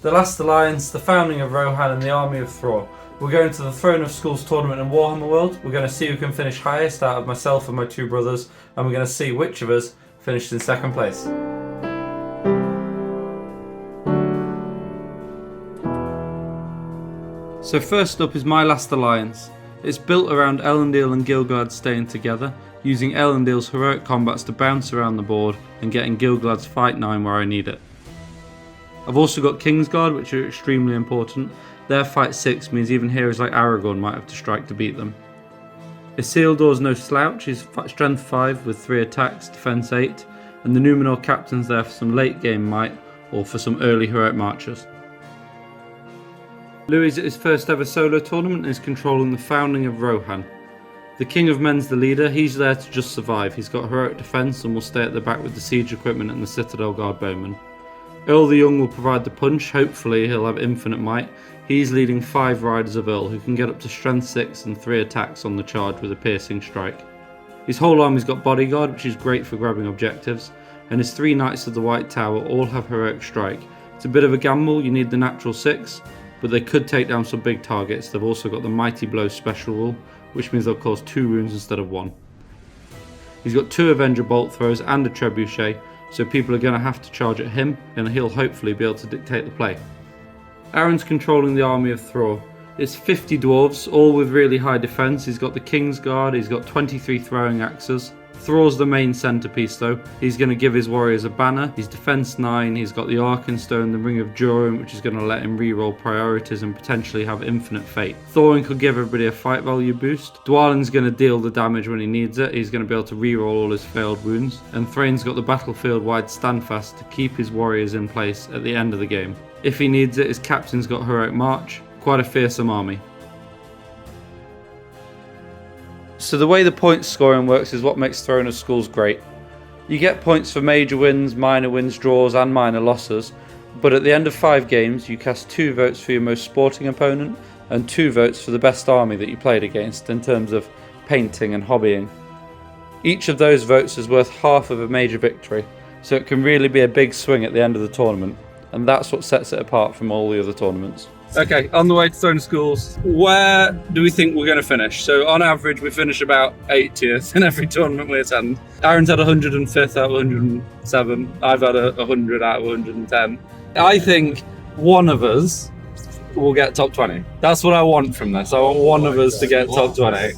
The Last Alliance, the founding of Rohan and the army of Thror. We're going to the Throne of Skulls tournament in Warhammer World. We're going to see who can finish highest out of myself and my two brothers, and we're going to see which of us finished in second place. So first up is my Last Alliance. It's built around Elendil and Gil-galad staying together, using Elendil's heroic combats to bounce around the board and getting Gil-galad's Fight 9 where I need it. I've also got Kingsguard, which are extremely important. Their Fight 6 means even heroes like Aragorn might have to strike to beat them. Isildur's no slouch, he's strength 5 with 3 attacks, defense 8, and the Numenor captain's there for some late game might or for some early heroic marchers. Louis is at his first ever solo tournament and is controlling the founding of Rohan. The King of Men's the leader, he's there to just survive. He's got heroic defense and will stay at the back with the siege equipment and the Citadel Guard bowmen. Earl the Young will provide the punch, hopefully he'll have infinite might. He's leading 5 riders of Earl who can get up to strength 6 and 3 attacks on the charge with a piercing strike. His whole army's got bodyguard, which is great for grabbing objectives, and his 3 Knights of the White Tower all have heroic strike. It's a bit of a gamble, you need the natural 6, but they could take down some big targets. They've also got the Mighty Blow special rule, which means they'll cause 2 wounds instead of 1. He's got 2 Avenger bolt throws and a trebuchet, so people are going to have to charge at him, and he'll hopefully be able to dictate the play. Aaron's controlling the army of Thror. It's 50 dwarves, all with really high defense. He's got the Kingsguard, he's got 23 throwing axes. Thror's the main centerpiece though. He's going to give his warriors a banner. He's defense 9, he's got the Arkenstone, the Ring of Durin, which is going to let him reroll priorities and potentially have infinite fate. Thorin could give everybody a fight value boost. Dwalin's going to deal the damage when he needs it. He's going to be able to reroll all his failed wounds. And Thrain's got the battlefield wide standfast to keep his warriors in place at the end of the game. If he needs it, his captain's got heroic march. Quite a fearsome army. So the way the points scoring works is what makes Throne of Skulls great. You get points for major wins, minor wins, draws and minor losses, but at the end of 5 games you cast 2 votes for your most sporting opponent and 2 votes for the best army that you played against in terms of painting and hobbying. Each of those votes is worth half of a major victory, so it can really be a big swing at the end of the tournament, and that's what sets it apart from all the other tournaments. Okay, on the way to Throne of Skulls, where do we think we're going to finish? So on average we finish about 80th in every tournament we attend. Aaron's had 105th out of 107, I've had 100 out of 110. I think one of us will get top 20. That's what I want from this. I want one of us to get top 20.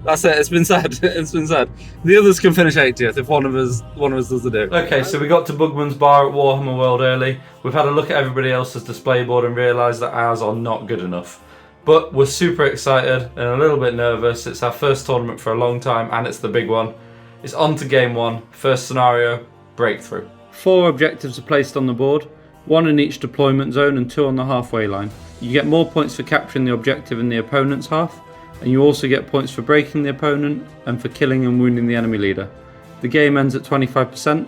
That's it, it's been said, it's been said. The others can finish 80th if one of us does the do. Okay, so we got to Bugman's Bar at Warhammer World early. We've had a look at everybody else's display board and realised that ours are not good enough. But we're super excited and a little bit nervous. It's our first tournament for a long time and it's the big one. It's on to game 1, first scenario, breakthrough. 4 objectives are placed on the board, 1 in each deployment zone and 2 on the halfway line. You get more points for capturing the objective in the opponent's half, and you also get points for breaking the opponent and for killing and wounding the enemy leader. The game ends at 25%.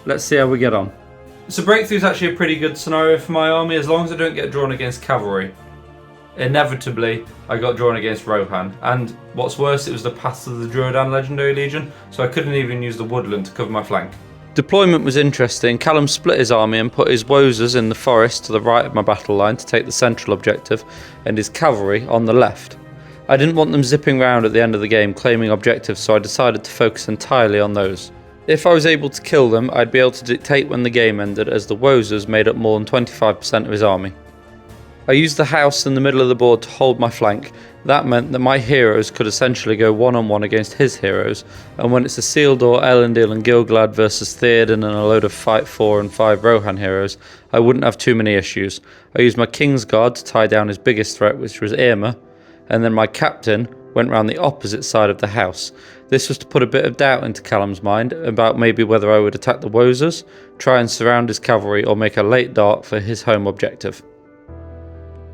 Let's see how we get on. So breakthrough is actually a pretty good scenario for my army as long as I don't get drawn against cavalry. Inevitably, I got drawn against Rohan, and what's worse, it was the Path of the Druidan Legendary Legion, so I couldn't even use the woodland to cover my flank. Deployment was interesting. Callum split his army and put his Wozers in the forest to the right of my battle line to take the central objective, and his cavalry on the left. I didn't want them zipping around at the end of the game claiming objectives, so I decided to focus entirely on those. If I was able to kill them, I'd be able to dictate when the game ended, as the Wozers made up more than 25% of his army. I used the house in the middle of the board to hold my flank. That meant that my heroes could essentially go one-on-one against his heroes, and when it's Isildur, Elendil and Gil-galad versus Théoden and a load of Fight 4 and 5 Rohan heroes, I wouldn't have too many issues. I used my Kingsguard to tie down his biggest threat, which was Irma, and then my captain went round the opposite side of the house. This was to put a bit of doubt into Callum's mind about maybe whether I would attack the Wozers, try and surround his cavalry or make a late dart for his home objective.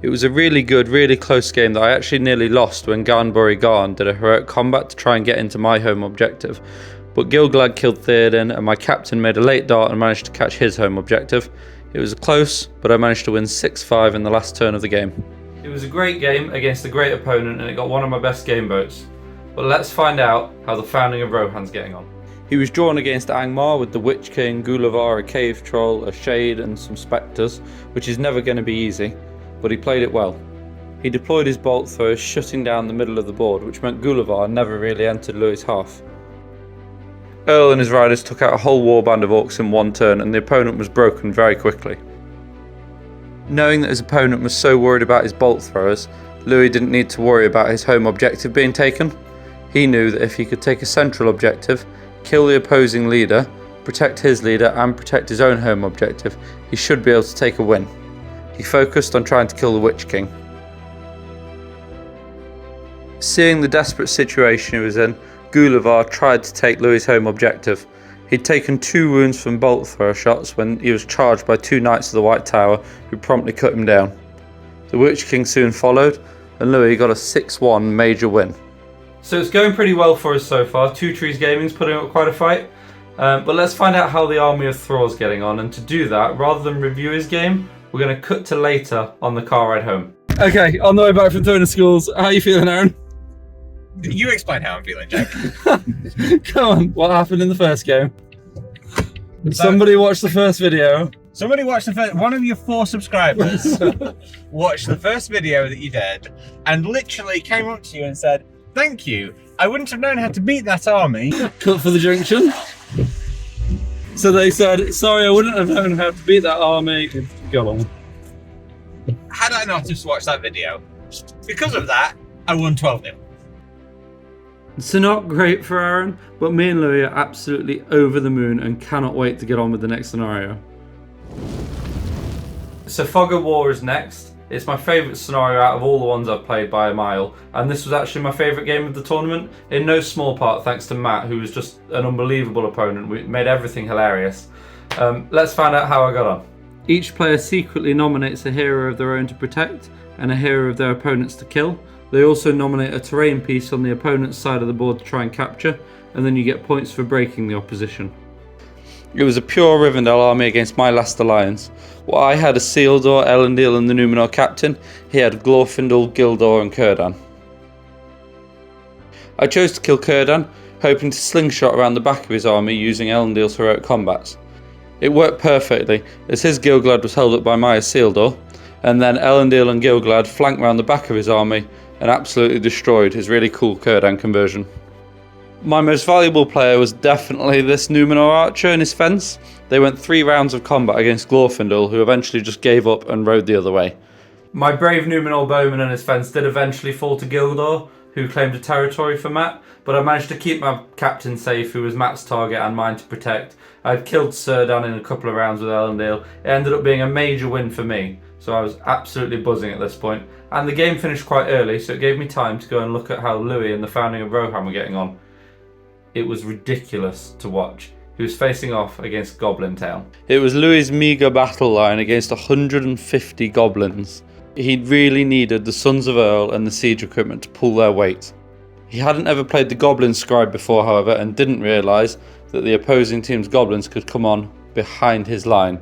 It was a really good, really close game that I actually nearly lost when Garnbury Garn did a heroic combat to try and get into my home objective, but Gil-galad killed Théoden and my captain made a late dart and managed to catch his home objective. It was close, but I managed to win 6-5 in the last turn of the game. It was a great game against a great opponent and it got one of my best game votes. But let's find out how the founding of Rohan's getting on. He was drawn against Angmar with the Witch King, Gulavar, a Cave Troll, a Shade and some Spectres, which is never going to be easy, but he played it well. He deployed his bolt throwers, shutting down the middle of the board, which meant Gulavar never really entered Louis' half. Earl and his riders took out a whole warband of orcs in one turn, and the opponent was broken very quickly. Knowing that his opponent was so worried about his bolt throwers, Louis didn't need to worry about his home objective being taken. He knew that if he could take a central objective, kill the opposing leader, protect his leader and protect his own home objective, he should be able to take a win. He focused on trying to kill the Witch King. Seeing the desperate situation he was in, Gulavar tried to take Louis' home objective. He'd taken 2 wounds from bolt thrower shots when he was charged by 2 Knights of the White Tower, who promptly cut him down. The Witch King soon followed, and Louis got a 6-1 major win. So it's going pretty well for us so far. Two Trees Gaming's putting up quite a fight. But let's find out how the army of Thror's getting on, and to do that, rather than review his game, we're going to cut to later on the car ride home. Okay, on the way back from Thror schools, how are you feeling, Aaron? You explain how I'm feeling, Jack. Come on, what happened in the first game? Somebody watched the first video. Somebody watched the first, one of your 4 subscribers watched the first video that you did and literally came up to you and said, "Thank you. I wouldn't have known how to beat that army." Cut for the junction. So they said, "Sorry, I wouldn't have known how to beat that army." Go on. Had I not just watched that video, because of that, I won 12-0. So not great for Aaron, but me and Louis are absolutely over the moon and cannot wait to get on with the next scenario. So Fog of War is next. It's my favourite scenario out of all the ones I've played by a mile, and this was actually my favourite game of the tournament, in no small part thanks to Matt, who was just an unbelievable opponent. We made everything hilarious. Let's find out how I got on. Each player secretly nominates a hero of their own to protect and a hero of their opponent's to kill. They also nominate a terrain piece on the opponent's side of the board to try and capture, and then you get points for breaking the opposition. It was a pure Rivendell army against my last alliance. Well, I had a Sealdor, Elendil and the Numenor captain. He had Glorfindel, Gildor and Círdan. I chose to kill Círdan, hoping to slingshot around the back of his army using Elendil's heroic combats. It worked perfectly, as his Gilglad was held up by my Sealdor, and then Elendil and Gilglad flanked round the back of his army and absolutely destroyed his really cool Círdan conversion. My most valuable player was definitely this Numenor archer and his fence. They went 3 rounds of combat against Glorfindel, who eventually just gave up and rode the other way. My brave Numenor bowman and his fence did eventually fall to Gildor, who claimed a territory for Matt, but I managed to keep my captain safe, who was Matt's target and mine to protect. I'd killed Círdan in a couple of rounds with Elendil. It ended up being a major win for me, so I was absolutely buzzing at this point. And the game finished quite early, so it gave me time to go and look at how Louis and the founding of Rohan were getting on. It was ridiculous to watch. He was facing off against Goblin Town. It was Louis' meagre battle line against 150 goblins. He really needed the Sons of Earl and the siege equipment to pull their weight. He hadn't ever played the Goblin Scribe before, however, and didn't realise that the opposing team's goblins could come on behind his line.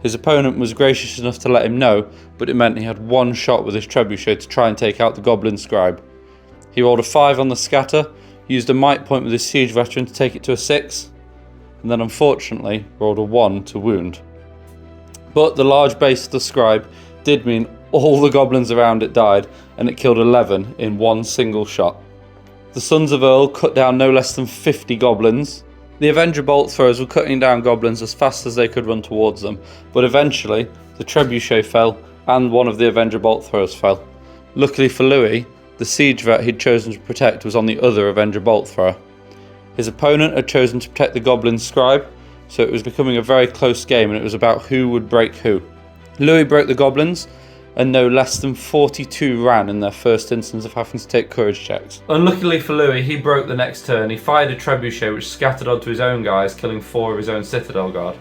His opponent was gracious enough to let him know, but it meant he had 1 shot with his trebuchet to try and take out the Goblin Scribe. He rolled a 5 on the scatter, used a might point with his siege veteran to take it to a 6, and then unfortunately rolled a 1 to wound. But the large base of the scribe did mean all the goblins around it died, and it killed 11 in 1 single shot. The Sons of Earl cut down no less than 50 goblins. The Avenger bolt throwers were cutting down goblins as fast as they could run towards them, but eventually the trebuchet fell and one of the Avenger bolt throwers fell. Luckily for Louis, the siege vet he'd chosen to protect was on the other Avenger bolt thrower. His opponent had chosen to protect the Goblin Scribe, so it was becoming a very close game, and it was about who would break who. Louis broke the goblins, and no less than 42 ran in their first instance of having to take courage checks. Unluckily for Louis, he broke the next turn. He fired a trebuchet which scattered onto his own guys, killing 4 of his own Citadel Guard.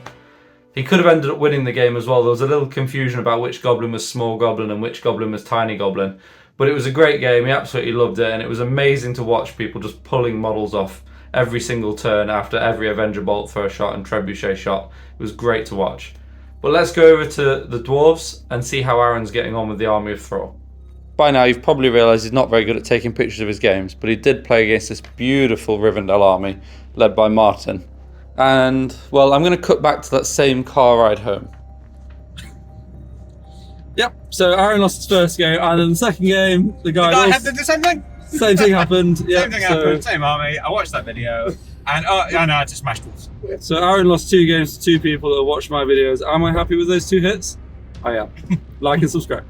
He could have ended up winning the game as well. There was a little confusion about which goblin was small goblin and which goblin was tiny goblin. But it was a great game, he absolutely loved it, and it was amazing to watch people just pulling models off every single turn after every Avenger bolt thrower shot and trebuchet shot. It was great to watch. But let's go over to the dwarves and see how Aaron's getting on with the army of Thror. By now you've probably realised he's not very good at taking pictures of his games, but he did play against this beautiful Rivendell army led by Martin. And, well, I'm going to cut back to that same car ride home. Yep, so Aaron lost his first game, and in the second game, the guy had to do the same thing. Same thing happened. Same thing happened, same army. I watched that video, and I just smashed wolves. So Aaron lost 2 games to 2 people that watched my videos. Am I happy with those 2 hits? I am. Like and subscribe.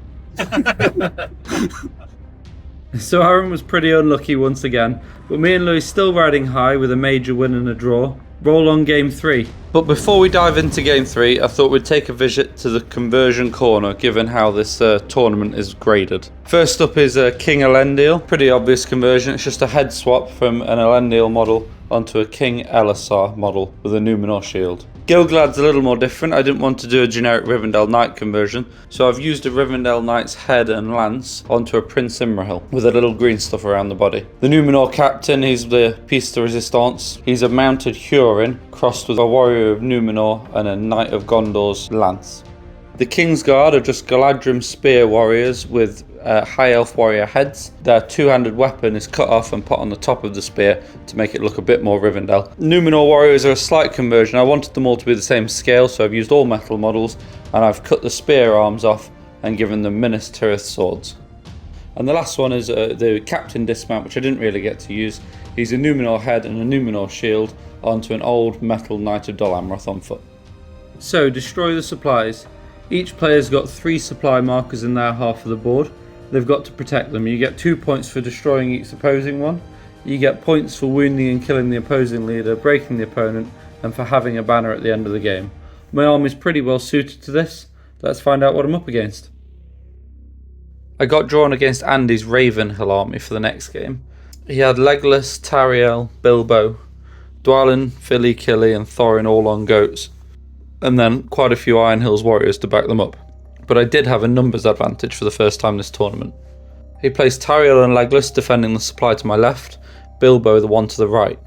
So Aaron was pretty unlucky once again, but me and Louis still riding high with a major win and a draw. Roll on game 3. But before we dive into game 3, I thought we'd take a visit to the conversion corner, given how this tournament is graded. First up is King Elendil. Pretty obvious conversion. It's just a head swap from an Elendil model onto a King Elisar model with a Numenor shield. Gilgalad's a little more different. I didn't want to do a generic Rivendell Knight conversion, so I've used a Rivendell Knight's head and lance onto a Prince Imrahil with a little green stuff around the body. The Numenor captain, he's the piece de resistance. He's a mounted Hurin crossed with a warrior of Numenor and a Knight of Gondor's lance. The Kingsguard are just Galadrim spear warriors with high elf warrior heads. Their two-handed weapon is cut off and put on the top of the spear to make it look a bit more Rivendell. Numenor warriors are a slight conversion. I wanted them all to be the same scale, so I've used all metal models, and I've cut the spear arms off and given them Minas Tirith swords. And the last one is the captain dismount, which I didn't really get to use. He's a Numenor head and a Numenor shield onto an old metal Knight of Dol Amroth on foot. So, destroy the supplies. Each player's got 3 supply markers in their half of the board. They've got to protect them. You get 2 points for destroying each opposing one. You get points for wounding and killing the opposing leader, breaking the opponent, and for having a banner at the end of the game. My army's pretty well suited to this. Let's find out what I'm up against. I got drawn against Andy's Ravenhill army for the next game. He had Legolas, Tariel, Bilbo, Dwalin, Fili, Kili, and Thorin all on goats, and then quite a few Iron Hills warriors to back them up. But I did have a numbers advantage for the first time this tournament. He placed Tariel and Legolas defending the supply to my left, Bilbo the one to the right.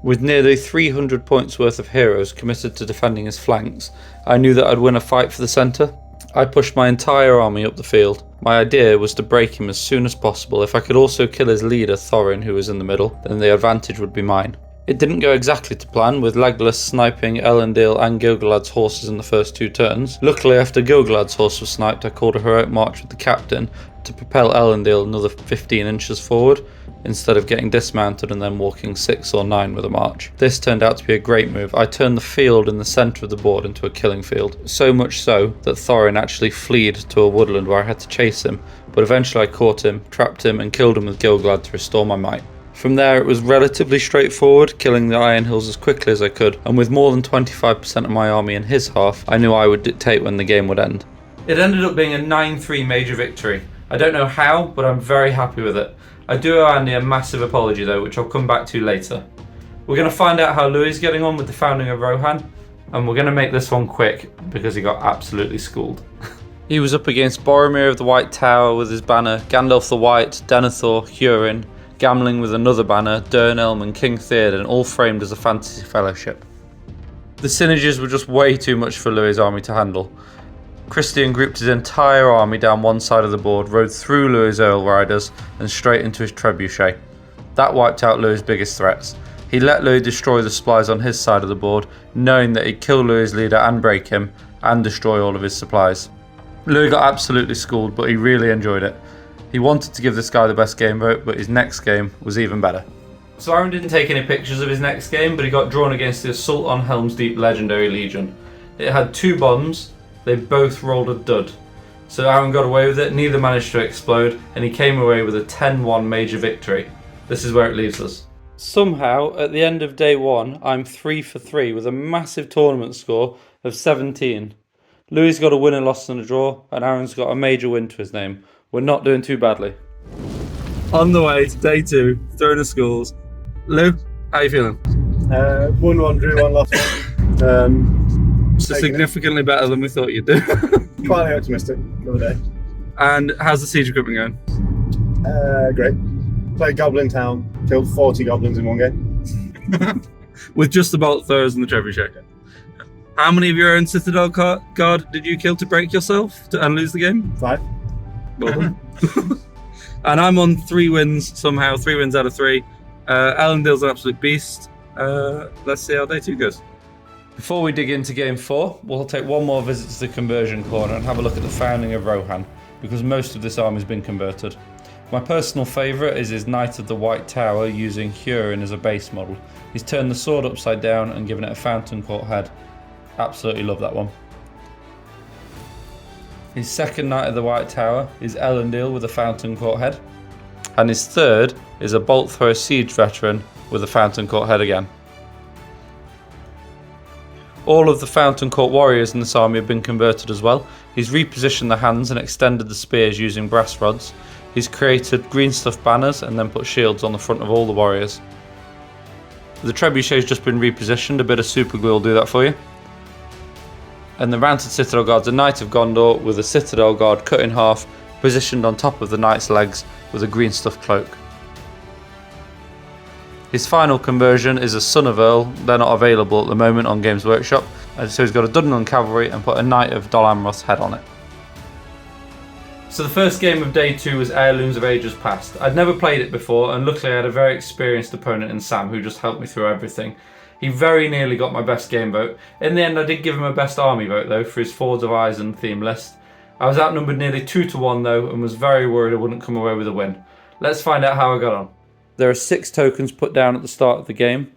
With nearly 300 points worth of heroes committed to defending his flanks, I knew that I'd win a fight for the centre. I pushed my entire army up the field. My idea was to break him as soon as possible. If I could also kill his leader, Thorin, who was in the middle, then the advantage would be mine. It didn't go exactly to plan, with Legolas sniping Elendil and Gilgalad's horses in the first 2 turns. Luckily, after Gilgalad's horse was sniped, I called a heroic march with the captain to propel Elendil another 15 inches forward, instead of getting dismounted and then walking 6 or 9 with a march. This turned out to be a great move. I turned the field in the centre of the board into a killing field, so much so that Thorin actually fled to a woodland where I had to chase him, but eventually I caught him, trapped him and killed him with Gilgalad to restore my might. From there it was relatively straightforward, killing the Iron Hills as quickly as I could, and with more than 25% of my army in his half, I knew I would dictate when the game would end. It ended up being a 9-3 major victory. I don't know how, but I'm very happy with it. I do owe Andy a massive apology though, which I'll come back to later. We're going to find out how Louis is getting on with the founding of Rohan, and we're going to make this one quick because he got absolutely schooled. He was up against Boromir of the White Tower with his banner, Gandalf the White, Denethor, Hurin, Gamling with another banner, Dernelm and King Theoden, all framed as a fantasy fellowship. The synergies were just way too much for Louis' army to handle. Christian grouped his entire army down one side of the board, rode through Louis' Earl Riders and straight into his trebuchet. That wiped out Louis' biggest threats. He let Louis destroy the supplies on his side of the board, knowing that he'd kill Louis' leader and break him, and destroy all of his supplies. Louis got absolutely schooled, but he really enjoyed it. He wanted to give this guy the best game vote, but his next game was even better. So Aaron didn't take any pictures of his next game, but he got drawn against the Assault on Helm's Deep Legendary Legion. It had 2 bombs, they both rolled a dud. So Aaron got away with it, neither managed to explode, and he came away with a 10-1 major victory. This is where it leaves us. Somehow, at the end of day 1, I'm 3 for 3 with a massive tournament score of 17. Louis got a win, a loss and a draw, and Aaron's got a major win to his name. We're not doing too badly. On the way to day 2, Throne of Schools. Lou, how are you feeling? 1-1, drew 1, lost 1. So significantly better than we thought you'd do. Quietly optimistic for the day. And how's the siege equipment going? Great. Played Goblin Town, killed 40 goblins in one game. With just the bolt throwers and the trebuchet. How many of your own Citadel guard did you kill to break yourself and lose the game? 5. Well done. And I'm on 3 wins somehow, 3 wins out of 3. Elendil's an absolute beast. Let's see how day 2 goes. Before we dig into game 4, we'll take one more visit to the conversion corner and have a look at the founding of Rohan, because most of this army's been converted. My personal favourite is his Knight of the White Tower using Hurin as a base model. He's turned the sword upside down and given it a fountain court head. Absolutely love that one. His second Knight of the White Tower is Elendil with a fountain court head. And his third is a bolt thrower siege veteran with a fountain court head again. All of the fountain court warriors in this army have been converted as well. He's repositioned the hands and extended the spears using brass rods. He's created green stuff banners and then put shields on the front of all the warriors. The trebuchet's just been repositioned, a bit of super glue will do that for you. And the mounted Citadel Guard's a Knight of Gondor with a Citadel Guard cut in half, positioned on top of the Knight's legs with a green stuff cloak. His final conversion is a Son of Earl. They're not available at the moment on Games Workshop, and so he's got a Dunland Cavalry and put a Knight of Dol Amroth's head on it. So the first game of day 2 was Heirlooms of Ages Past. I'd never played it before, and luckily I had a very experienced opponent in Sam who just helped me through everything. He very nearly got my best game vote. In the end I did give him a best army vote though for his Fords of Eisen theme list. I was outnumbered nearly 2-1 though and was very worried I wouldn't come away with a win. Let's find out how I got on. There are 6 tokens put down at the start of the game.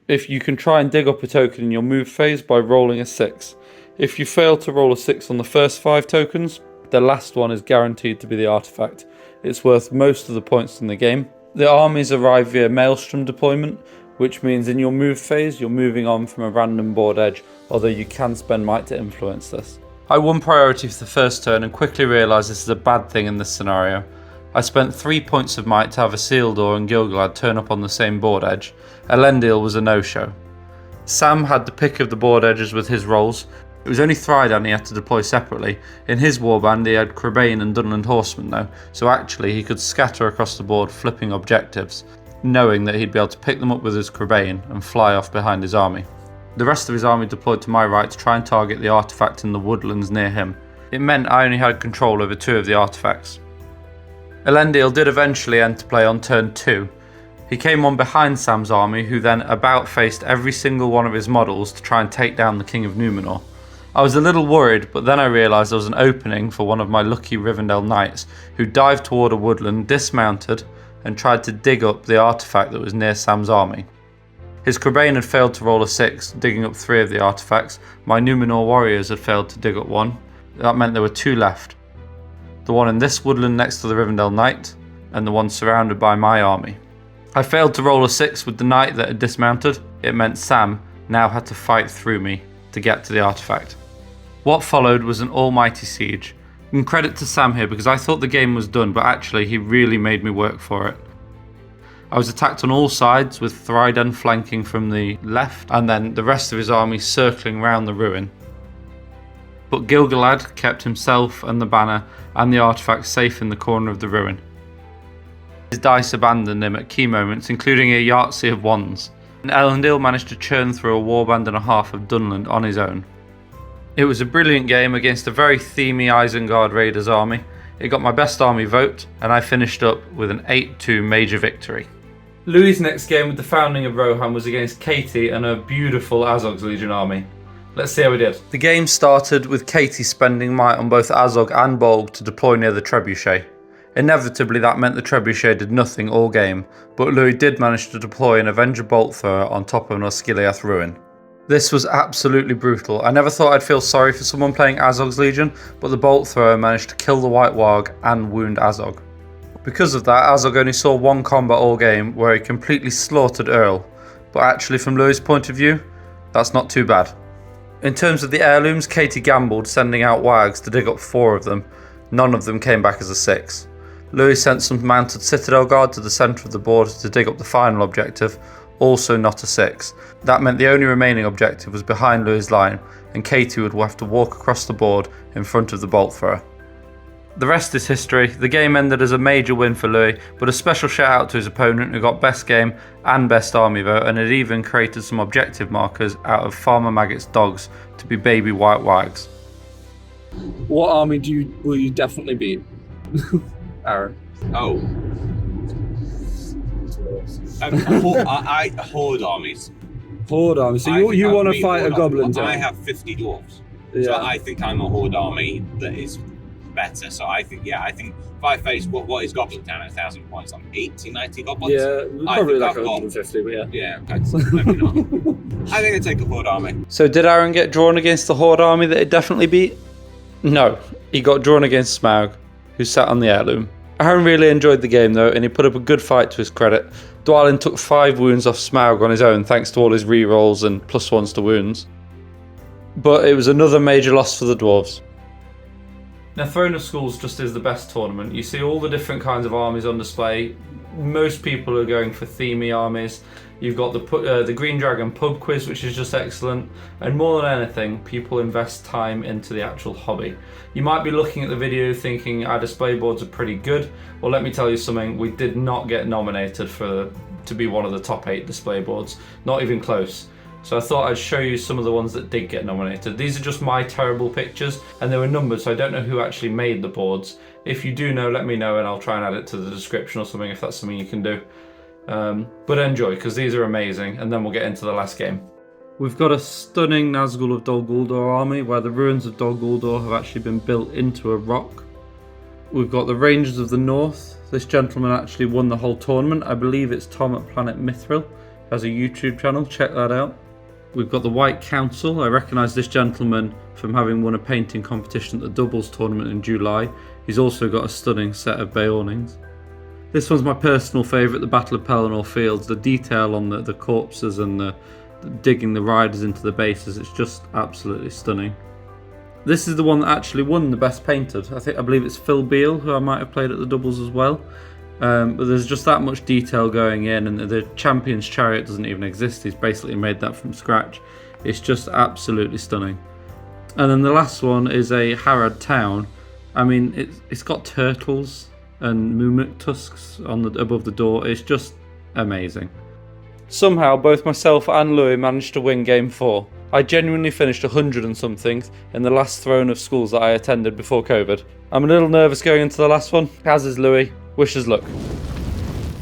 If you can try and dig up a token in your move phase by rolling a 6. If you fail to roll a 6 on the first 5 tokens, the last one is guaranteed to be the artifact. It's worth most of the points in the game. The armies arrive via Maelstrom deployment, which means in your move phase you're moving on from a random board edge, although you can spend might to influence this. I won priority for the first turn and quickly realised this is a bad thing in this scenario. I spent 3 points of might to have Isildur and Gil-galad turn up on the same board edge. Elendil was a no-show. Sam had the pick of the board edges with his rolls. It was only Thrydan he had to deploy separately. In his warband he had Crebain and Dunland Horsemen though, so actually he could scatter across the board flipping objectives, knowing that he'd be able to pick them up with his Crebain and fly off behind his army. The rest of his army deployed to my right to try and target the artifact in the woodlands near him. It meant I only had control over 2 of the artifacts. Elendil did eventually enter play on turn 2. He came on behind Sam's army, who then about-faced every single one of his models to try and take down the King of Númenor. I was a little worried, but then I realised there was an opening for one of my lucky Rivendell knights, who dived toward a woodland, dismounted, and tried to dig up the artifact that was near Sam's army. His Crebain had failed to roll a 6, digging up 3 of the artifacts. My Númenor warriors had failed to dig up 1. That meant there were 2 left. The one in this woodland next to the Rivendell knight, and the one surrounded by my army. I failed to roll a 6 with the knight that had dismounted. It meant Sam now had to fight through me to get to the artifact. What followed was an almighty siege. And credit to Sam here because I thought the game was done, but actually he really made me work for it. I was attacked on all sides with Thrydan flanking from the left and then the rest of his army circling round the ruin. But Gil-galad kept himself and the banner and the artifact safe in the corner of the ruin. His dice abandoned him at key moments, including a Yahtzee of wands, and Elendil managed to churn through a warband and a half of Dunland on his own. It was a brilliant game against a very themey Isengard Raiders army. It got my best army vote, and I finished up with an 8-2 major victory. Louis' next game with the founding of Rohan was against Katie and her beautiful Azog's Legion army. Let's see how we did. The game started with Katie spending might on both Azog and Bolg to deploy near the trebuchet. Inevitably that meant the trebuchet did nothing all game, but Louis did manage to deploy an Avenger Bolt Thrower on top of an Osgiliath ruin. This was absolutely brutal. I never thought I'd feel sorry for someone playing Azog's Legion, but the Bolt Thrower managed to kill the White Warg and wound Azog. Because of that, Azog only saw 1 combat all game where he completely slaughtered Earl, but actually from Louis' point of view, that's not too bad. In terms of the heirlooms, Katie gambled sending out Wags to dig up 4 of them. None of them came back as a 6. Louis sent some mounted Citadel Guard to the centre of the board to dig up the final objective, also not a 6. That meant the only remaining objective was behind Louis' line, and Katie would have to walk across the board in front of the bolt thrower. The rest is history. The game ended as a major win for Louis, but a special shout out to his opponent who got best game and best army vote, and had even created some objective markers out of Farmer Maggot's dogs to be baby white wags. What army will you definitely beat? Aaron. Oh. I Horde armies. Horde army. So I think you I want would to be fight a Horde goblin army. town? I have 50 dwarves. So Yeah. I think I'm a Horde army that is better. So I think, if I face what is Goblin Town at 1,000 points, like 80, 90 goblins? Yeah, I probably think like I've got- 150, but yeah. Yeah, okay. Maybe not. I think I'd take a Horde army. So did Aaron get drawn against the Horde army that it definitely beat? No, he got drawn against Smaug, who sat on the heirloom. Aaron really enjoyed the game though, and he put up a good fight to his credit. Dwalin took 5 wounds off Smaug on his own thanks to all his rerolls and +1s to wounds. But it was another major loss for the dwarves. Now Throne of Skulls just is the best tournament. You see all the different kinds of armies on display. Most people are going for themey armies. You've got the Green Dragon pub quiz, which is just excellent. And more than anything, people invest time into the actual hobby. You might be looking at the video thinking our display boards are pretty good. Well, let me tell you something. We did not get nominated to be one of the top 8 display boards. Not even close. So I thought I'd show you some of the ones that did get nominated. These are just my terrible pictures, and they were numbered, so I don't know who actually made the boards. If you do know, let me know and I'll try and add it to the description or something if that's something you can do. But enjoy, because these are amazing, and then we'll get into the last game. We've got a stunning Nazgul of Dol Guldur army, where the ruins of Dol Guldur have actually been built into a rock. We've got the Rangers of the North. This gentleman actually won the whole tournament. I believe it's Tom at Planet Mithril. Has a YouTube channel, check that out. We've got the White Council. I recognise this gentleman from having won a painting competition at the doubles tournament in July. He's also got a stunning set of Beornings. This one's my personal favourite, the Battle of Pelennor Fields. The detail on the corpses and the digging the riders into the bases, it's just absolutely stunning. This is the one that actually won the best painted. I believe it's Phil Beale, who I might have played at the doubles as well. But there's just that much detail going in, and the Champion's Chariot doesn't even exist. He's basically made that from scratch. It's just absolutely stunning. And then the last one is a Harad town. I mean, it's got turtles and mumuk tusks above the door. It's just amazing. Somehow, both myself and Louis managed to win Game 4. I genuinely finished 100 and something in the last Throne of Schools that I attended before COVID. I'm a little nervous going into the last one, as is Louis. Wish us luck.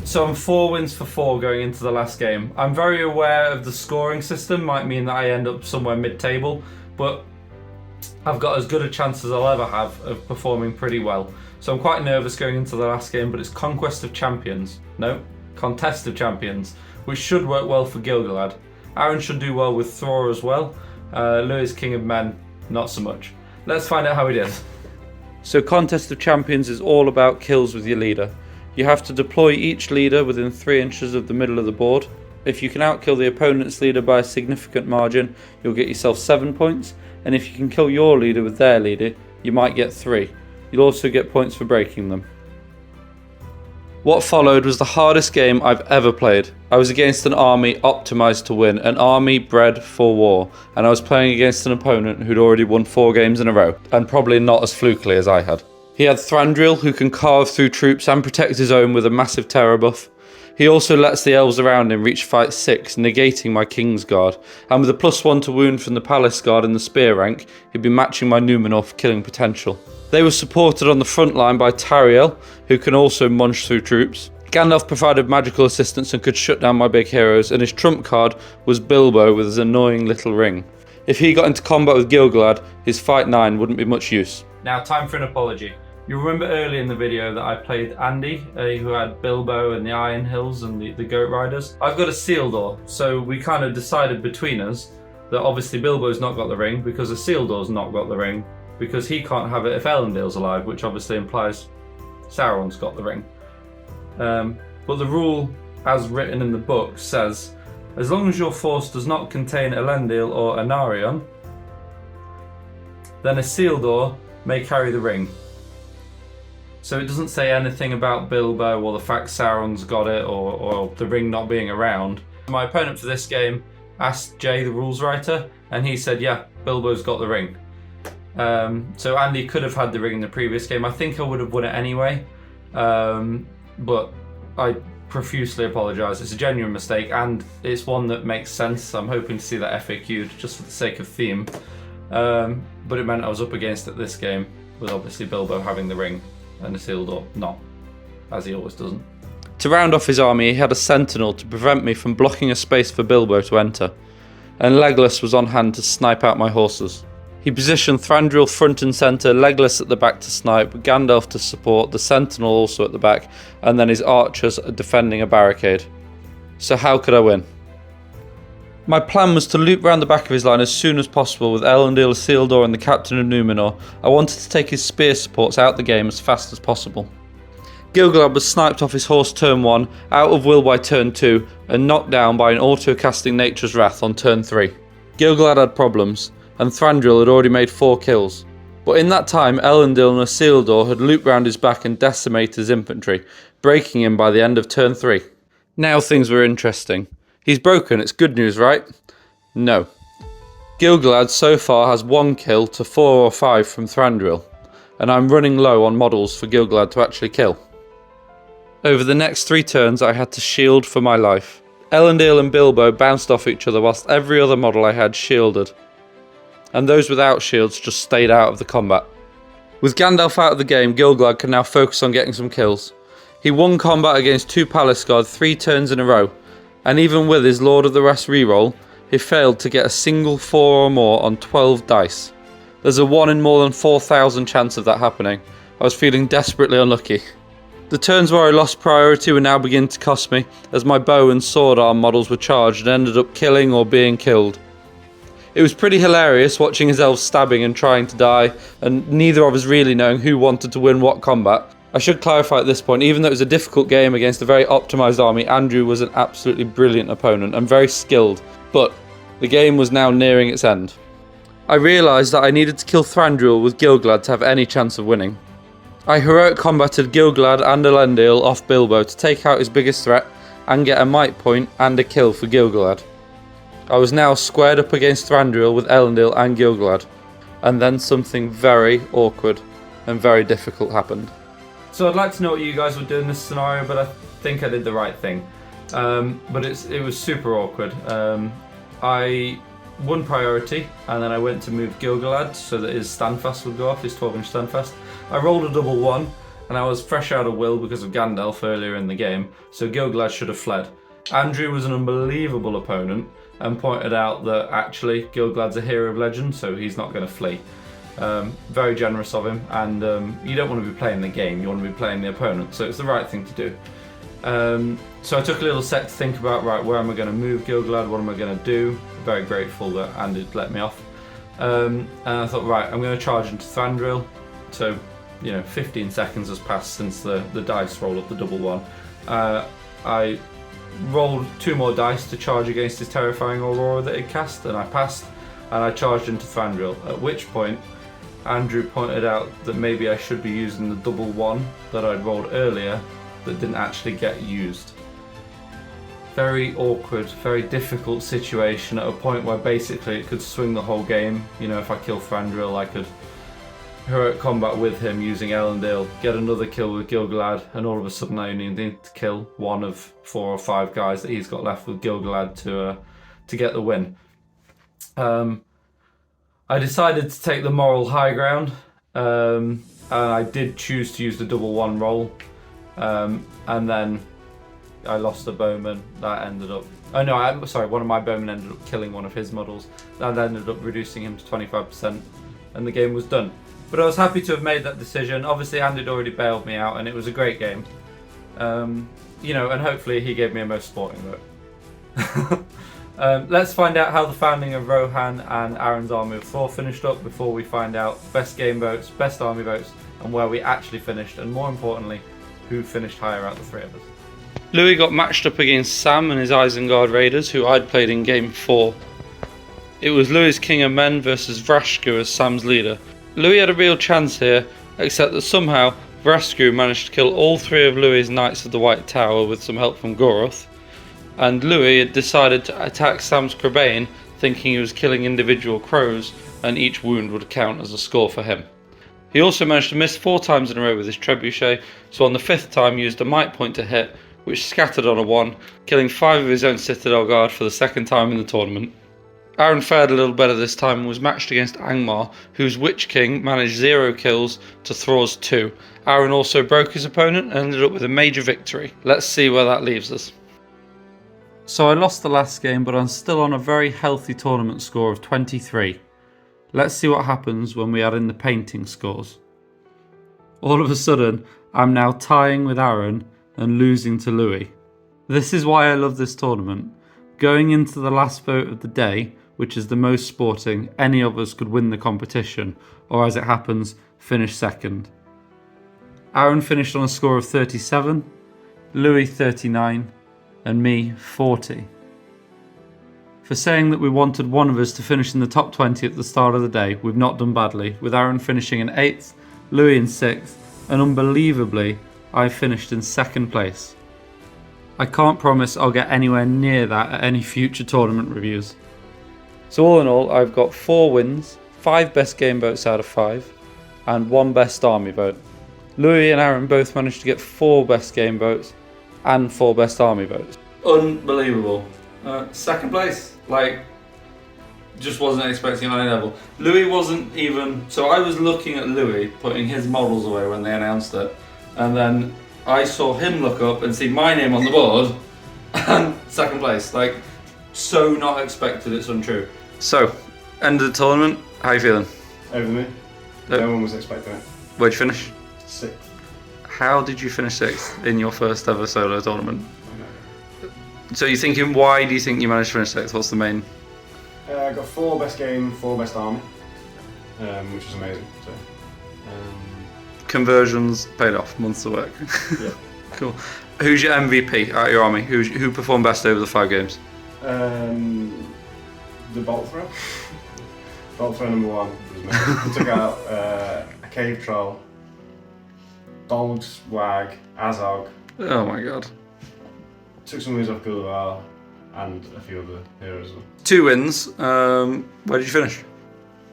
So I'm 4 wins for 4 going into the last game. I'm very aware of the scoring system, might mean that I end up somewhere mid-table, but I've got as good a chance as I'll ever have of performing pretty well. So I'm quite nervous going into the last game, but it's Conquest of Champions. No, Contest of Champions, which should work well for Gilgalad. Aaron should do well with Thror as well. Louis King of Men, not so much. Let's find out how he did. So Contest of Champions is all about kills with your leader. You have to deploy each leader within 3 inches of the middle of the board. If you can outkill the opponent's leader by a significant margin, you'll get yourself 7 points, and if you can kill your leader with their leader, you might get 3. You'll also get points for breaking them. What followed was the hardest game I've ever played. I was against an army optimised to win, an army bred for war, and I was playing against an opponent who'd already won 4 games in a row, and probably not as flukily as I had. He had Thranduil, who can carve through troops and protect his own with a massive terror buff. He also lets the elves around him reach fight 6, negating my King's Guard, and with a +1 to wound from the Palace Guard in the spear rank, he'd be matching my Numenor for killing potential. They were supported on the front line by Tariel, who can also munch through troops. Gandalf provided magical assistance and could shut down my big heroes, and his trump card was Bilbo with his annoying little ring. If he got into combat with Gilgalad, his fight 9 wouldn't be much use. Now time for an apology. You remember early in the video that I played Andy, who had Bilbo and the Iron Hills and the Goat Riders. I've got a Isildur, so we kind of decided between us that obviously Bilbo's not got the ring because Isildur's not got the ring because he can't have it if Elendil's alive, which obviously implies Sauron's got the ring. But the rule, as written in the book, says as long as your force does not contain Elendil or Anarion, then Isildur may carry the ring. So it doesn't say anything about Bilbo or the fact Sauron's got it or the ring not being around. My opponent for this game asked Jay, the rules writer, and he said, yeah, Bilbo's got the ring. So Andy could have had the ring in the previous game. I think I would have won it anyway, but I profusely apologise. It's a genuine mistake, and it's one that makes sense. I'm hoping to see that FAQ'd just for the sake of theme. But it meant I was up against it this game, with obviously Bilbo having the ring and Isildur not, as he always doesn't. To round off his army, he had a sentinel to prevent me from blocking a space for Bilbo to enter. and Legolas was on hand to snipe out my horses. He positioned Thranduil front and centre, Legolas at the back to snipe, Gandalf to support, the Sentinel also at the back, and then his archers defending a barricade. So how could I win? My plan was to loop round the back of his line as soon as possible with Elendil, Isildur and the Captain of Númenor. I wanted to take his spear supports out the game as fast as possible. Gil-galad was sniped off his horse turn 1, out of will by turn 2, and knocked down by an auto-casting Nature's Wrath on turn 3. Gil-galad had problems, and Thranduil had already made 4 kills. But in that time, Elendil and Isildur had looped round his back and decimated his infantry, breaking him by the end of turn 3. Now things were interesting. He's broken, it's good news, right? No. Gil-galad so far has 1 kill to 4 or 5 from Thranduil, and I'm running low on models for Gil-galad to actually kill. Over the next 3 turns I had to shield for my life. Elendil and Bilbo bounced off each other whilst every other model I had shielded, and those without shields just stayed out of the combat. With Gandalf out of the game, Gil-galad can now focus on getting some kills. He won combat against 2 Palace Guard 3 turns in a row, and even with his Lord of the Rest reroll, he failed to get a single 4 or more on 12 dice. There's a 1 in more than 4,000 chance of that happening. I was feeling desperately unlucky. The turns where I lost priority were now beginning to cost me, as my bow and sword arm models were charged and ended up killing or being killed. It was pretty hilarious watching his elves stabbing and trying to die, and neither of us really knowing who wanted to win what combat. I should clarify at this point, even though it was a difficult game against a very optimised army, Andrew was an absolutely brilliant opponent and very skilled, but the game was now nearing its end. I realised that I needed to kill Thranduil with Gil-galad to have any chance of winning. I heroic combated Gil-galad and Elendil off Bilbo to take out his biggest threat and get a might point and a kill for Gil-galad. I was now squared up against Thranduil with Elendil and Gil-galad, and then something very awkward and very difficult happened. So I'd like to know what you guys would do in this scenario, but I think I did the right thing. But it was super awkward. I won priority, and then I went to move Gil-galad so that his standfast would go off, his 12-inch standfast. I rolled a double 1, and I was fresh out of will because of Gandalf earlier in the game, so Gil-galad should have fled. Andrew was an unbelievable opponent and pointed out that actually Gil-galad's a hero of legend, so he's not going to flee. Very generous of him, and you don't want to be playing the game, you want to be playing the opponent, so it's the right thing to do. So I took a little sec to think about, right, where am I going to move Gil-galad, what am I going to do? Very grateful that Andy let me off. And I thought, right, I'm going to charge into Thranduil. So, 15 seconds has passed since the dice roll of the double 1. I rolled 2 more dice to charge against his terrifying aurora that he'd cast, and I passed, and I charged into Thranduil, at which point Andrew pointed out that maybe I should be using the double 1 that I'd rolled earlier that didn't actually get used. Very awkward, very difficult situation at a point where basically it could swing the whole game. If I kill Thranduil, I could heroic combat with him using Elendil, get another kill with Gil-galad, and all of a sudden I only need to kill 1 of 4 or 5 guys that he's got left with Gil-galad to get the win. I decided to take the moral high ground, and I did choose to use the double 1 roll, and then I lost a bowman. That ended up... one of my bowmen ended up killing one of his models. That ended up reducing him to 25%, and the game was done. But I was happy to have made that decision. Obviously, Andy had already bailed me out, and it was a great game. And hopefully he gave me a most sporting vote. Let's find out how the founding of Rohan and Aaron's Army of Thror finished up before we find out best game votes, best army votes, and where we actually finished, and more importantly, who finished higher out of the 3 of us. Louis got matched up against Sam and his Isengard Raiders, who I'd played in Game 4. It was Louis' King of Men versus Vrashku as Sam's leader. Louis had a real chance here, except that somehow Vrashku managed to kill all 3 of Louis' Knights of the White Tower with some help from Goroth, and Louis had decided to attack Sam's Crebain, thinking he was killing individual crows, and each wound would count as a score for him. He also managed to miss 4 times in a row with his trebuchet, so on the 5th time used a might point to hit, which scattered on a 1, killing 5 of his own Citadel Guard for the 2nd time in the tournament. Aaron fared a little better this time and was matched against Angmar, whose Witch King managed 0 kills to Thror's 2. Aaron also broke his opponent and ended up with a major victory. Let's see where that leaves us. So I lost the last game, but I'm still on a very healthy tournament score of 23. Let's see what happens when we add in the painting scores. All of a sudden, I'm now tying with Aaron and losing to Louis. This is why I love this tournament. Going into the last vote of the day, which is the most sporting, any of us could win the competition, or as it happens, finish second. Aaron finished on a score of 37, Louis 39, and me 40. For saying that we wanted one of us to finish in the top 20 at the start of the day, we've not done badly, with Aaron finishing in 8th, Louis in 6th, and unbelievably, I finished in 2nd place. I can't promise I'll get anywhere near that at any future tournament reviews. So all in all, I've got 4 wins, 5 best game votes out of 5, and 1 best army vote. Louis and Aaron both managed to get 4 best game votes and 4 best army votes. Unbelievable. 2nd place, just wasn't expecting on any level. Louis wasn't even, so I was looking at Louis putting his models away when they announced it, and then I saw him look up and see my name on the board, and 2nd place, so not expected, it's untrue. So, end of the tournament, how are you feeling? Over me. No one was expecting it. Where'd you finish? 6th. How did you finish 6th in your first ever solo tournament? So you're thinking, why do you think you managed to finish 6th? What's the main? I got 4 best game, 4 best army, which was amazing. So, Conversions paid off, months of work. yeah. Cool. Who's your MVP out of your army? Who performed best over the 5 games? The bolt throw. Bolt throw number 1 was me. We took out a cave troll, Bulge, Wag, Azog. Oh my god. Took some moves off Gulliver and a few other heroes as well. 2 wins. Where did you finish?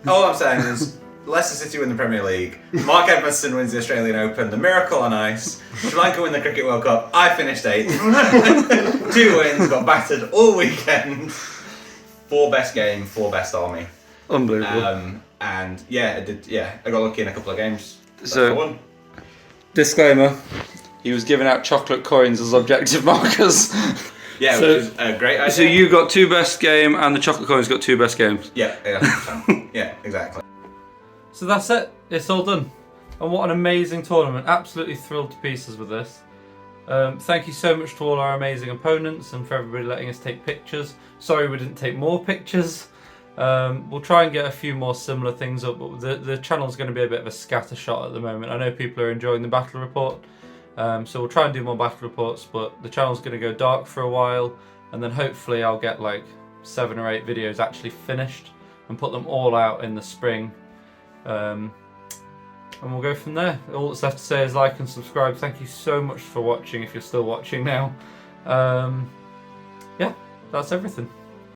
All I'm saying is Leicester City win the Premier League, Mark Edmondson wins the Australian Open, the Miracle on Ice, Sri Lanka win the Cricket World Cup, I finished 8th. 2 wins, got battered all weekend. 4 best game, 4 best army. Unbelievable. And yeah, I got lucky in a couple of games. So, I won. Disclaimer, he was giving out chocolate coins as objective markers. Yeah, So- which is a great idea. So you got 2 best game and the chocolate coins got 2 best games. Yeah, yeah, exactly. So that's it. It's all done. And what an amazing tournament. Absolutely thrilled to pieces with this. Thank you so much to all our amazing opponents and for everybody letting us take pictures. Sorry we didn't take more pictures. We'll try and get a few more similar things up, but the channel's going to be a bit of a scatter shot at the moment. I know people are enjoying the battle report, so we'll try and do more battle reports, but the channel's going to go dark for a while, and then hopefully I'll get 7 or 8 videos actually finished and put them all out in the spring. And we'll go from there. All that's left to say is like and subscribe. Thank you so much for watching if you're still watching now. Yeah, that's everything.